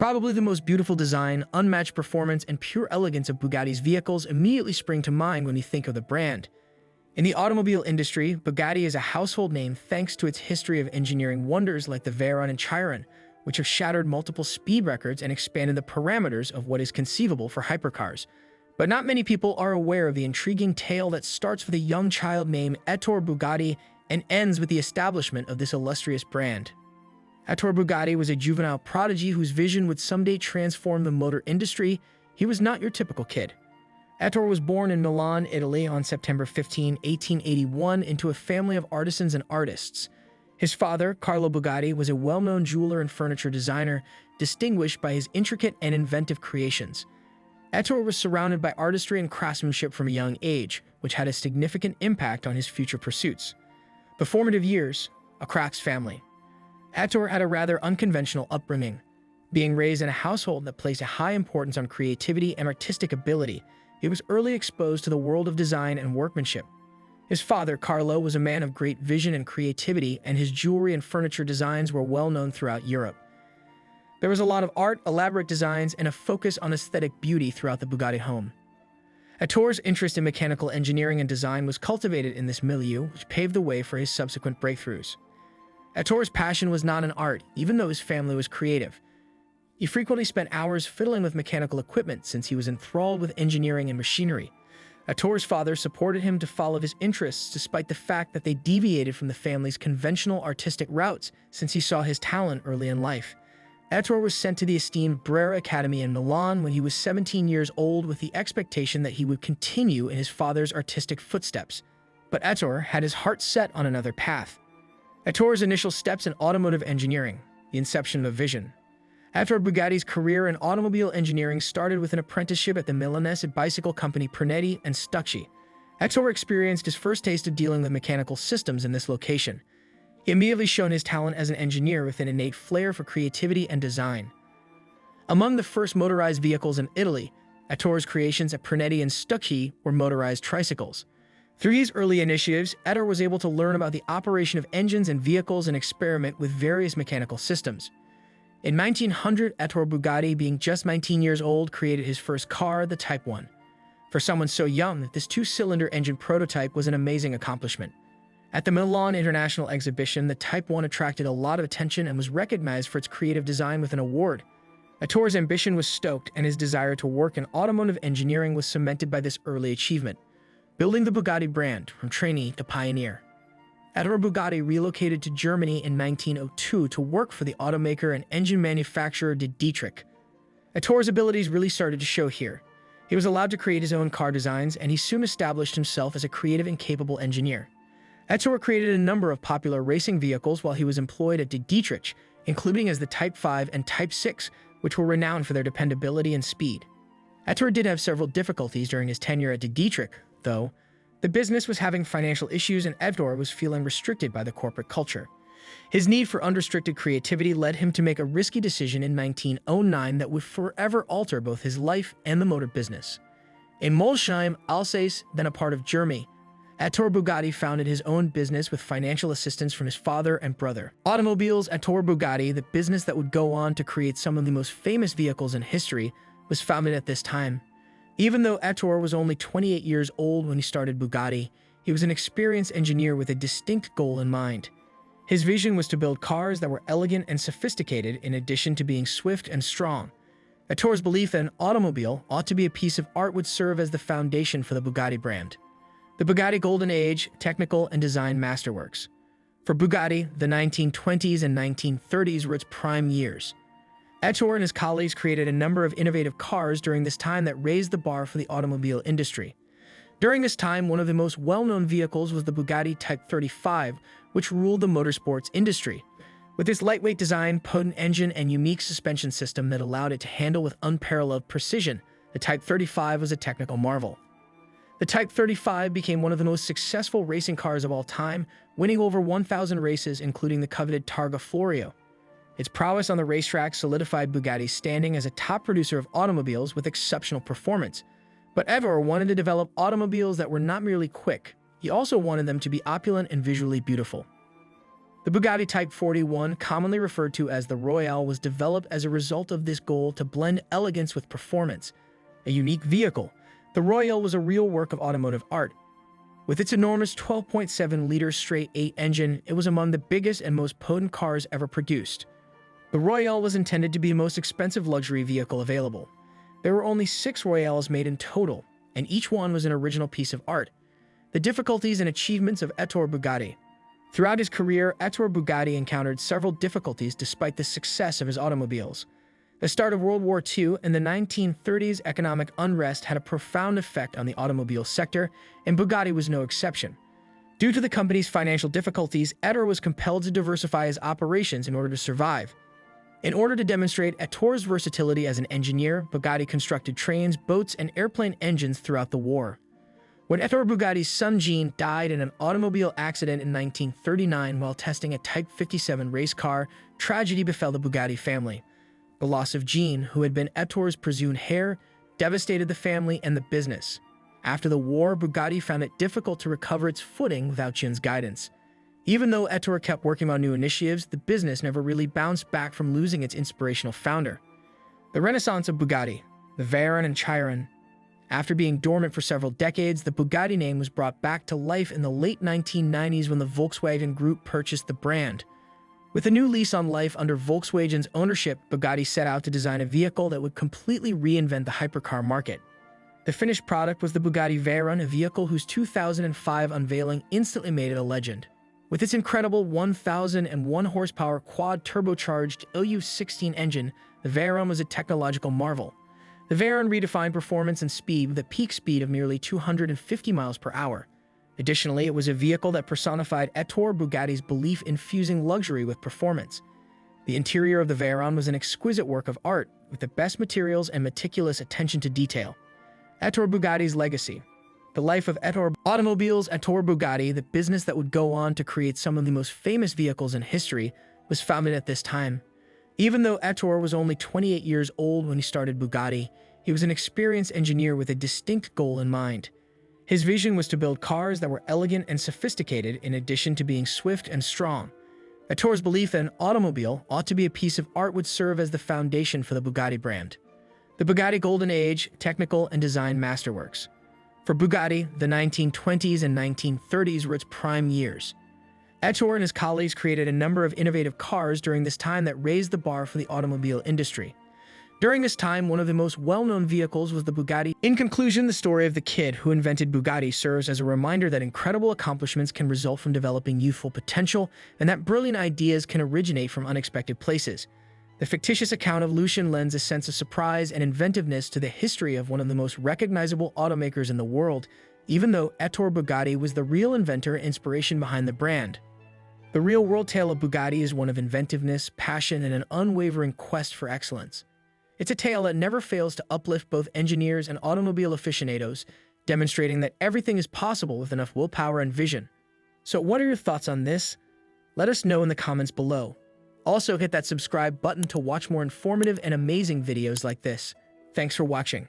Probably the most beautiful design, unmatched performance, and pure elegance of Bugatti's vehicles immediately spring to mind when you think of the brand. In the automobile industry, Bugatti is a household name thanks to its history of engineering wonders like the Veyron and Chiron, which have shattered multiple speed records and expanded the parameters of what is conceivable for hypercars. But not many people are aware of the intriguing tale that starts with a young child named Ettore Bugatti and ends with the establishment of this illustrious brand. Ettore Bugatti was a juvenile prodigy whose vision would someday transform the motor industry. He was not your typical kid. Ettore was born in Milan, Italy on September 15, 1881 into a family of artisans and artists. His father, Carlo Bugatti, was a well-known jeweler and furniture designer, distinguished by his intricate and inventive creations. Ettore was surrounded by artistry and craftsmanship from a young age, which had a significant impact on his future pursuits. The formative years, a craft's family. Ettore had a rather unconventional upbringing. Being raised in a household that placed a high importance on creativity and artistic ability, he was early exposed to the world of design and workmanship. His father, Carlo, was a man of great vision and creativity, and his jewelry and furniture designs were well known throughout Europe. There was a lot of art, elaborate designs, and a focus on aesthetic beauty throughout the Bugatti home. Ettore's interest in mechanical engineering and design was cultivated in this milieu, which paved the way for his subsequent breakthroughs. Ettore's passion was not in art, even though his family was creative. He frequently spent hours fiddling with mechanical equipment since he was enthralled with engineering and machinery. Ettore's father supported him to follow his interests despite the fact that they deviated from the family's conventional artistic routes since he saw his talent early in life. Ettore was sent to the esteemed Brera Academy in Milan when he was 17 years old with the expectation that he would continue in his father's artistic footsteps. But Ettore had his heart set on another path. Ettore's initial steps in automotive engineering, the inception of a vision. Ettore Bugatti's career in automobile engineering started with an apprenticeship at the Milanese bicycle company Prinetti Stucchi. Ettore experienced his first taste of dealing with mechanical systems in this location. He immediately shone his talent as an engineer with an innate flair for creativity and design. Among the first motorized vehicles in Italy, Ettore's creations at Prinetti Stucchi were motorized tricycles. Through these early initiatives, Ettore was able to learn about the operation of engines and vehicles and experiment with various mechanical systems. In 1900, Ettore Bugatti, being just 19 years old, created his first car, the Type 1. For someone so young, this two-cylinder engine prototype was an amazing accomplishment. At the Milan International Exhibition, the Type 1 attracted a lot of attention and was recognized for its creative design with an award. Ettore's ambition was stoked, and his desire to work in automotive engineering was cemented by this early achievement, building the Bugatti brand from trainee to pioneer. Ettore Bugatti relocated to Germany in 1902 to work for the automaker and engine manufacturer Dietrich. Ettore's abilities really started to show here. He was allowed to create his own car designs, and he soon established himself as a creative and capable engineer. Ettore created a number of popular racing vehicles while he was employed at Dietrich, including as the Type 5 and Type 6, which were renowned for their dependability and speed. Ettore did have several difficulties during his tenure at Dietrich, though. The business was having financial issues and Ettore was feeling restricted by the corporate culture. His need for unrestricted creativity led him to make a risky decision in 1909 that would forever alter both his life and the motor business. In Molsheim, Alsace, then a part of Germany, Ettore Bugatti founded his own business with financial assistance from his father and brother. Automobiles Ettore Bugatti, the business that would go on to create some of the most famous vehicles in history, was founded at this time. Even though Ettore was only 28 years old when he started Bugatti, he was an experienced engineer with a distinct goal in mind. His vision was to build cars that were elegant and sophisticated in addition to being swift and strong. Ettore's belief that an automobile ought to be a piece of art would serve as the foundation for the Bugatti brand. The Bugatti Golden Age, technical and design masterworks. For Bugatti, the 1920s and 1930s were its prime years. Ettore and his colleagues created a number of innovative cars during this time that raised the bar for the automobile industry. During this time, one of the most well-known vehicles was the Bugatti Type 35, which ruled the motorsports industry. With its lightweight design, potent engine, and unique suspension system that allowed it to handle with unparalleled precision, the Type 35 was a technical marvel. The Type 35 became one of the most successful racing cars of all time, winning over 1,000 races, including the coveted Targa Florio. Its prowess on the racetrack solidified Bugatti's standing as a top producer of automobiles with exceptional performance. But Ettore wanted to develop automobiles that were not merely quick, he also wanted them to be opulent and visually beautiful. The Bugatti Type 41, commonly referred to as the Royale, was developed as a result of this goal to blend elegance with performance. A unique vehicle, the Royale was a real work of automotive art. With its enormous 12.7-liter straight-8 engine, it was among the biggest and most potent cars ever produced. The Royale was intended to be the most expensive luxury vehicle available. There were only 6 Royales made in total, and each one was an original piece of art. The difficulties and achievements of Ettore Bugatti. Throughout his career, Ettore Bugatti encountered several difficulties despite the success of his automobiles. The start of World War II and the 1930s economic unrest had a profound effect on the automobile sector, and Bugatti was no exception. Due to the company's financial difficulties, Ettore was compelled to diversify his operations in order to survive. In order to demonstrate Ettore's versatility as an engineer, Bugatti constructed trains, boats, and airplane engines throughout the war. When Ettore Bugatti's son Jean died in an automobile accident in 1939 while testing a Type 57 race car, tragedy befell the Bugatti family. The loss of Jean, who had been Ettore's presumed heir, devastated the family and the business. After the war, Bugatti found it difficult to recover its footing without Jean's guidance. Even though Ettore kept working on new initiatives, the business never really bounced back from losing its inspirational founder. The Renaissance of Bugatti, the Veyron and Chiron. After being dormant for several decades, the Bugatti name was brought back to life in the late 1990s when the Volkswagen Group purchased the brand. With a new lease on life under Volkswagen's ownership, Bugatti set out to design a vehicle that would completely reinvent the hypercar market. The finished product was the Bugatti Veyron, a vehicle whose 2005 unveiling instantly made it a legend. With its incredible 1,001 horsepower quad-turbocharged EU16 engine, the Veyron was a technological marvel. The Veyron redefined performance and speed with a peak speed of nearly 250 miles per hour. Additionally, it was a vehicle that personified Ettore Bugatti's belief in fusing luxury with performance. The interior of the Veyron was an exquisite work of art, with the best materials and meticulous attention to detail. Ettore Bugatti's legacy. The life of Automobiles Ettore Bugatti, the business that would go on to create some of the most famous vehicles in history, was founded at this time. Even though Ettore was only 28 years old when he started Bugatti, he was an experienced engineer with a distinct goal in mind. His vision was to build cars that were elegant and sophisticated in addition to being swift and strong. Ettore's belief that an automobile ought to be a piece of art would serve as the foundation for the Bugatti brand. The Bugatti Golden Age, technical and design masterworks. For Bugatti, the 1920s and 1930s were its prime years. Ettore and his colleagues created a number of innovative cars during this time that raised the bar for the automobile industry. During this time, one of the most well-known vehicles was the Bugatti. In conclusion, the story of the kid who invented Bugatti serves as a reminder that incredible accomplishments can result from developing youthful potential, and that brilliant ideas can originate from unexpected places. The fictitious account of Lucien lends a sense of surprise and inventiveness to the history of one of the most recognizable automakers in the world, even though Ettore Bugatti was the real inventor and inspiration behind the brand. The real-world tale of Bugatti is one of inventiveness, passion, and an unwavering quest for excellence. It's a tale that never fails to uplift both engineers and automobile aficionados, demonstrating that everything is possible with enough willpower and vision. So what are your thoughts on this? Let us know in the comments below. Also, hit that subscribe button to watch more informative and amazing videos like this. Thanks for watching.